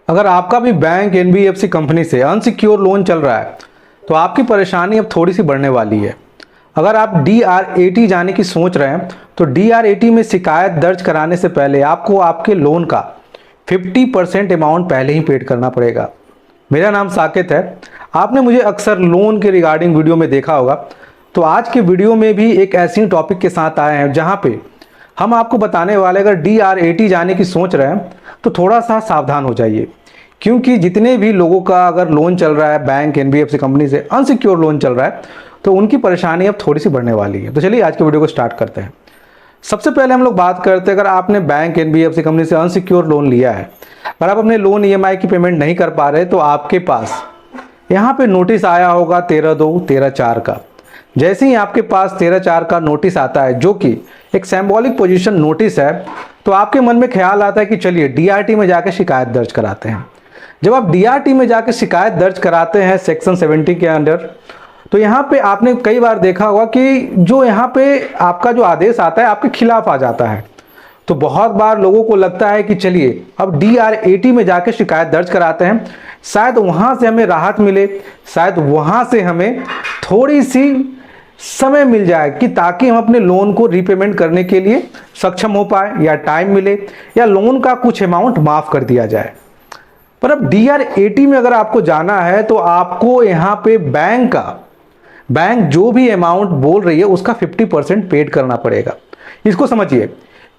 अगर आपका भी बैंक एनबीएफसी कंपनी से अनसिक्योर लोन चल रहा है तो आपकी परेशानी अब थोड़ी सी बढ़ने वाली है। अगर आप DRAT जाने की सोच रहे हैं तो DRAT में शिकायत दर्ज कराने से पहले आपको आपके लोन का 50% अमाउंट पहले ही पेड करना पड़ेगा। मेरा नाम साकेत है। आपने मुझे अक्सर लोन के रिगार्डिंग वीडियो में देखा होगा, तो आज के वीडियो में भी एक ऐसी टॉपिक के साथ आए हैं जहां पे हम आपको बताने वाले, अगर DRAT जाने की सोच रहे हैं तो थोड़ा सा सावधान हो जाइए, क्योंकि जितने भी लोगों का अगर लोन चल रहा है बैंक एनबीएफसी कंपनी से, अनसिक्योर लोन चल रहा है, तो उनकी परेशानी अब थोड़ी सी बढ़ने वाली है। तो चलिए आज के वीडियो को स्टार्ट करते हैं। सबसे पहले हम लोग बात करते हैं, अगर आपने बैंक एनबीएफसी कंपनी से अनसिक्योर लोन लिया है, अगर आप अपने लोन EMI की पेमेंट नहीं कर पा रहे, तो आपके पास यहाँ पे नोटिस आया होगा 13/2, 13/4 का। जैसे ही आपके पास 13/4 का नोटिस आता है, जो कि एक सिंबॉलिक पोजीशन नोटिस है, तो आपके मन में ख्याल आता है कि चलिए DRT में जाकर शिकायत दर्ज कराते हैं। जब आप DRT में जाकर शिकायत दर्ज कराते हैं सेक्शन 70 के अंडर, तो यहाँ पे आपने कई बार देखा होगा कि जो यहाँ पे आपका जो आदेश आता है आपके खिलाफ आ जाता है। तो बहुत बार लोगों को लगता है कि चलिए अब DRAT में जाके शिकायत दर्ज कराते हैं, शायद वहाँ से हमें राहत मिले, शायद वहाँ से हमें थोड़ी सी समय मिल जाए कि ताकि हम अपने लोन को रीपेमेंट करने के लिए सक्षम हो पाए, या टाइम मिले, या लोन का कुछ अमाउंट माफ़ कर दिया जाए। पर अब DRAT में अगर आपको जाना है तो आपको यहाँ पे बैंक जो भी अमाउंट बोल रही है उसका 50% पेड करना पड़ेगा। इसको समझिए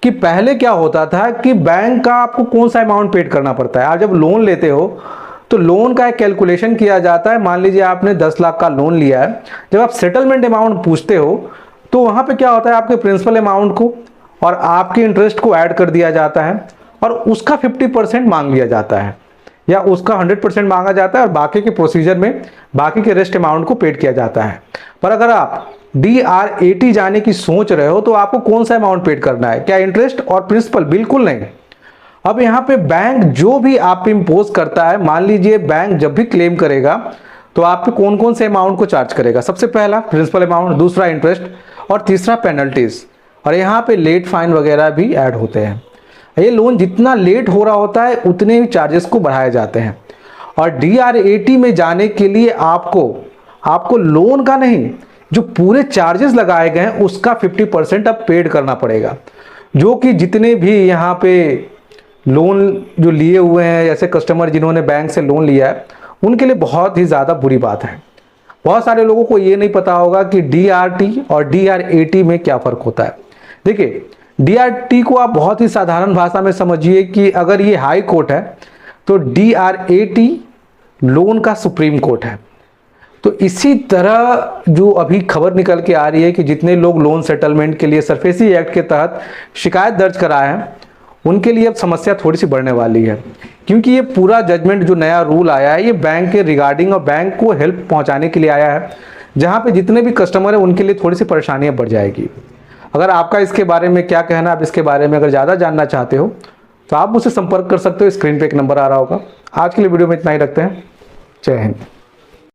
कि पहले क्या होता था कि बैंक का आपको कौन सा अमाउंट पेड करना पड़ता है। आप जब लोन लेते हो तो लोन का एक कैलकुलेशन किया जाता है। मान लीजिए आपने 10 लाख का लोन लिया है, जब आप सेटलमेंट अमाउंट पूछते हो तो वहाँ पे क्या होता है, आपके प्रिंसिपल अमाउंट को और आपके इंटरेस्ट को ऐड कर दिया जाता है और उसका 50% मांग लिया जाता है, या उसका 100% मांगा जाता है और बाकी के प्रोसीजर में बाकी के रेस्ट अमाउंट को पेड किया जाता है। पर अगर आप DRAT जाने की सोच रहे हो तो आपको कौन सा अमाउंट पेड करना है? क्या इंटरेस्ट और प्रिंसिपल? बिल्कुल नहीं। अब यहाँ पे बैंक जो भी आप पे इम्पोज करता है, मान लीजिए बैंक जब भी क्लेम करेगा तो आप पे कौन कौन से अमाउंट को चार्ज करेगा? सबसे पहला प्रिंसिपल अमाउंट, दूसरा इंटरेस्ट और तीसरा पेनल्टीज, और यहाँ पे लेट फाइन वगैरह भी ऐड होते हैं। ये लोन जितना लेट हो रहा होता है उतने ही चार्जेस को बढ़ाए जाते हैं। और DRAT में जाने के लिए आपको लोन का नहीं, जो पूरे चार्जेस लगाए गए हैं उसका 50% अब पेड करना पड़ेगा, जो कि जितने भी यहाँ पे लोन जो लिए हुए हैं, जैसे कस्टमर जिन्होंने बैंक से लोन लिया है, उनके लिए बहुत ही ज़्यादा बुरी बात है। बहुत सारे लोगों को ये नहीं पता होगा कि DRT और DRAT में क्या फ़र्क होता है। देखिए, DRT को आप बहुत ही साधारण भाषा में समझिए कि अगर ये हाई कोर्ट है तो DRAT लोन का सुप्रीम कोर्ट है। तो इसी तरह जो अभी खबर निकल के आ रही है कि जितने लोग लोन सेटलमेंट के लिए सरफेसी एक्ट के तहत शिकायत दर्ज कराए हैं, उनके लिए अब समस्या थोड़ी सी बढ़ने वाली है, क्योंकि ये पूरा जजमेंट जो नया रूल आया है ये बैंक के रिगार्डिंग और बैंक को हेल्प पहुंचाने के लिए आया है, जहां पे जितने भी कस्टमर है उनके लिए थोड़ी सी परेशानियां बढ़ जाएगी। अगर आपका इसके बारे में क्या कहना है, आप इसके बारे में अगर ज़्यादा जानना चाहते हो तो आप मुझसे संपर्क कर सकते हो। स्क्रीन पे एक नंबर आ रहा होगा। आज के लिए वीडियो में इतना ही रखते हैं। जय हिंद।